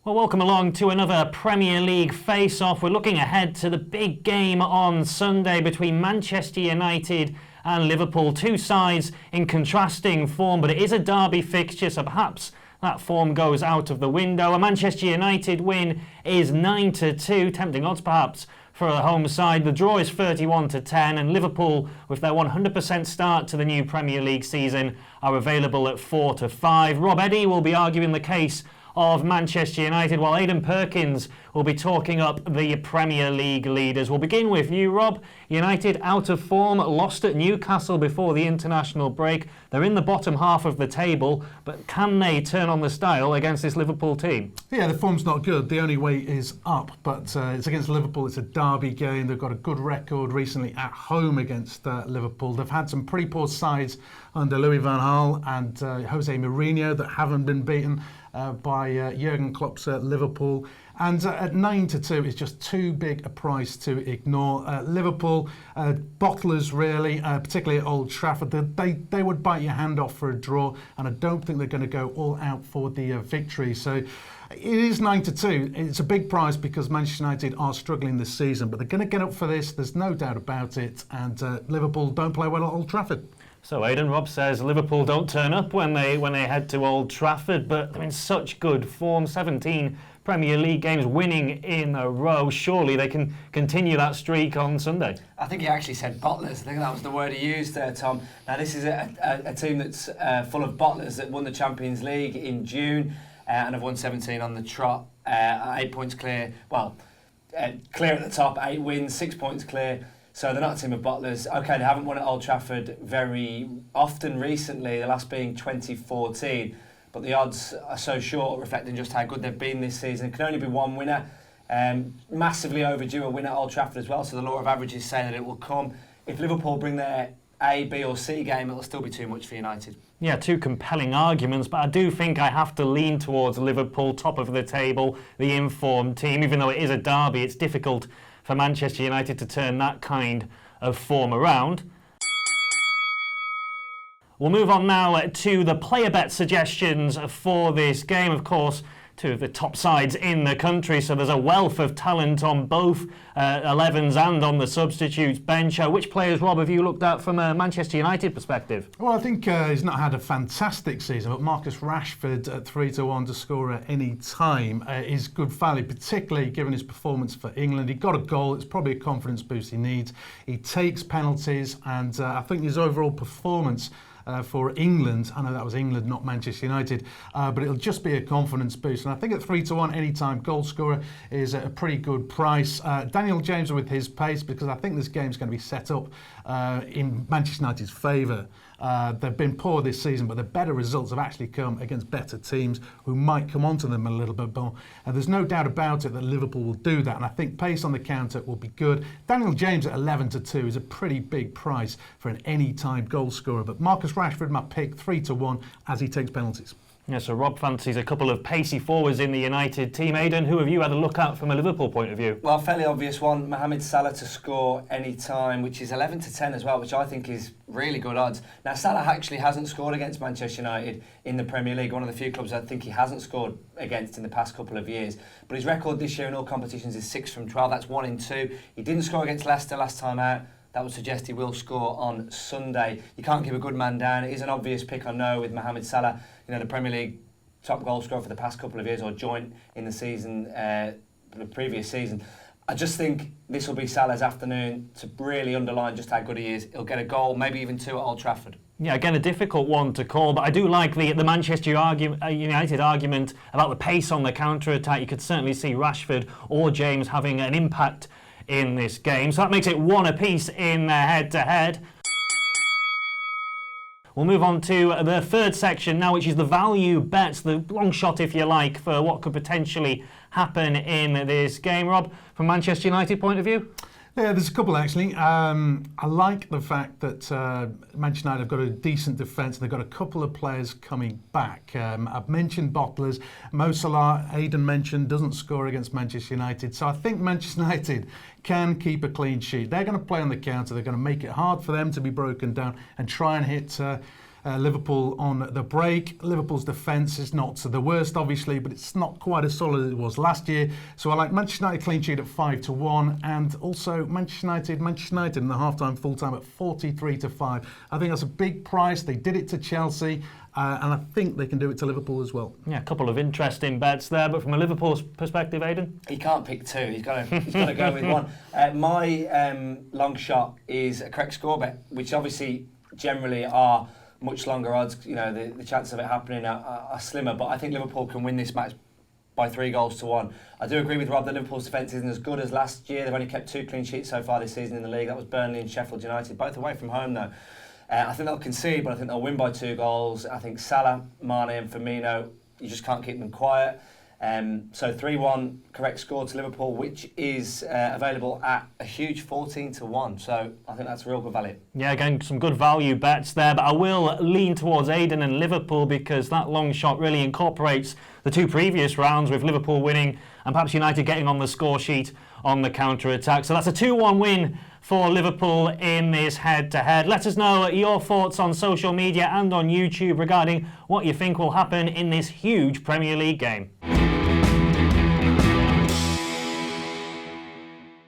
Well, welcome along to another Premier League face-off. We're looking ahead to the big game on Sunday between Manchester United and Liverpool. Two sides in contrasting form, but it is a derby fixture, so perhaps that form goes out of the window. A Manchester United win is 9-2, tempting odds perhaps for a home side. The draw is 31-10, and Liverpool, with their 100% start to the new Premier League season, are available at 4-5. Rob Eddy will be arguing the case of Manchester United, while Aidan Perkins will be talking up the Premier League leaders. We'll begin with you, Rob. United out of form, lost at Newcastle before the international break. They're in the bottom half of the table, but can they turn on the style against this Liverpool team? Yeah, the form's not good. The only way is up, but it's against Liverpool. It's a derby game. They've got a good record recently at home against Liverpool. They've had some pretty poor sides under Louis van Gaal and Jose Mourinho that haven't been beaten by Jurgen Klopp's Liverpool. And at 9-2 is just too big a price to ignore. Liverpool, bottlers really, particularly at Old Trafford, they would bite your hand off for a draw, and I don't think they're going to go all out for the victory. So it is 9-2. It's a big price because Manchester United are struggling this season, but they're going to get up for this. There's no doubt about it. And Liverpool don't play well at Old Trafford. So Aidan, Rob says Liverpool don't turn up when they head to Old Trafford, but they're in such good form. 17 Premier League games winning in a row. Surely they can continue that streak on Sunday. I think he actually said bottlers. I think that was the word he used there, Tom. Now this is a team that's full of bottlers that won the Champions League in June and have won 17 on the trot. 8 points clear. Well, clear at the top, 8 wins, 6 points clear. So they're not a team of bottlers. OK, they haven't won at Old Trafford very often recently, the last being 2014. But the odds are so short, reflecting just how good they've been this season. It can only be one winner. Massively overdue a win at Old Trafford as well, so the law of averages say that it will come. If Liverpool bring their A, B or C game, it'll still be too much for United. Yeah, two compelling arguments, but I do think I have to lean towards Liverpool, top of the table, the informed team. Even though it is a derby, it's difficult for Manchester United to turn that kind of form around. We'll move on now to the player bet suggestions for this game. Of course, two of the top sides in the country, so there's a wealth of talent on both 11s and on the substitutes bench. Which players, Rob, have you looked at from a Manchester United perspective? Well, I think he's not had a fantastic season, but Marcus Rashford at 3-1 to score at any time is good value, particularly given his performance for England. He got a goal. It's probably a confidence boost he needs. He takes penalties, and I think his overall performance for England, I know that was England, not Manchester United, but it'll just be a confidence boost. And I think at 3-1 anytime goal scorer is a pretty good price. Daniel James with his pace, because I think this game's going to be set up in Manchester United's favour. They've been poor this season, but the better results have actually come against better teams who might come onto them a little bit more. And there's no doubt about it that Liverpool will do that, and I think pace on the counter will be good. Daniel James at 11-2 is a pretty big price for an anytime goal scorer, but Marcus Rashford, my pick, 3-1 as he takes penalties. Yeah, so Rob fancies a couple of pacey forwards in the United team. Aidan, who have you had a look at from a Liverpool point of view? Well, fairly obvious one, Mohamed Salah to score any time, which is 11-10 as well, which I think is really good odds. Now, Salah actually hasn't scored against Manchester United in the Premier League, one of the few clubs I think he hasn't scored against in the past couple of years. But his record this year in all competitions is 6 from 12. That's 1 in 2. He didn't score against Leicester last time out. That would suggest he will score on Sunday. You can't keep a good man down. It is an obvious pick, I know, with Mohamed Salah, you know, the Premier League top goal scorer for the past couple of years, or joint in the season, the previous season. I just think this will be Salah's afternoon to really underline just how good he is. He'll get a goal, maybe even 2 at Old Trafford. Yeah, again, a difficult one to call, but I do like the Manchester United argument about the pace on the counter-attack. You could certainly see Rashford or James having an impact in this game. So that makes it 1 apiece in their head-to-head. We'll move on to the third section now, which is the value bets, the long shot, if you like, for what could potentially happen in this game. Rob, from Manchester United point of view? Yeah, there's a couple actually. I like the fact that Manchester United have got a decent defence. They've got a couple of players coming back. I've mentioned bottlers. Mo Salah, Aidan mentioned, doesn't score against Manchester United. So I think Manchester United can keep a clean sheet. They're going to play on the counter. They're going to make it hard for them to be broken down and try and hit Liverpool on the break. Liverpool's defence is not the worst, obviously, but it's not quite as solid as it was last year. So I like Manchester United clean sheet at 5-1, and also Manchester United in the half-time, full-time at 43-5. I think that's a big price. They did it to Chelsea. And I think they can do it to Liverpool as well. Yeah, a couple of interesting bets there, but from a Liverpool perspective, Aidan? He can't pick two. He's got to go with one. My long shot is a correct score bet, which obviously generally are much longer odds. You know, the chances of it happening are slimmer. But I think Liverpool can win this match by 3-1. I do agree with Rob that Liverpool's defence isn't as good as last year. They've only kept 2 clean sheets so far this season in the league. That was Burnley and Sheffield United, both away from home though. I think they'll concede, but I think they'll win by 2 goals. I think Salah, Mane and Firmino, you just can't keep them quiet. So 3-1 correct score to Liverpool, which is available at a huge 14-1. So I think that's real good value. Yeah, again, some good value bets there, but I will lean towards Aidan and Liverpool because that long shot really incorporates the 2 previous rounds with Liverpool winning and perhaps United getting on the score sheet on the counter-attack. So that's a 2-1 win for Liverpool in this head-to-head. Let us know your thoughts on social media and on YouTube regarding what you think will happen in this huge Premier League game.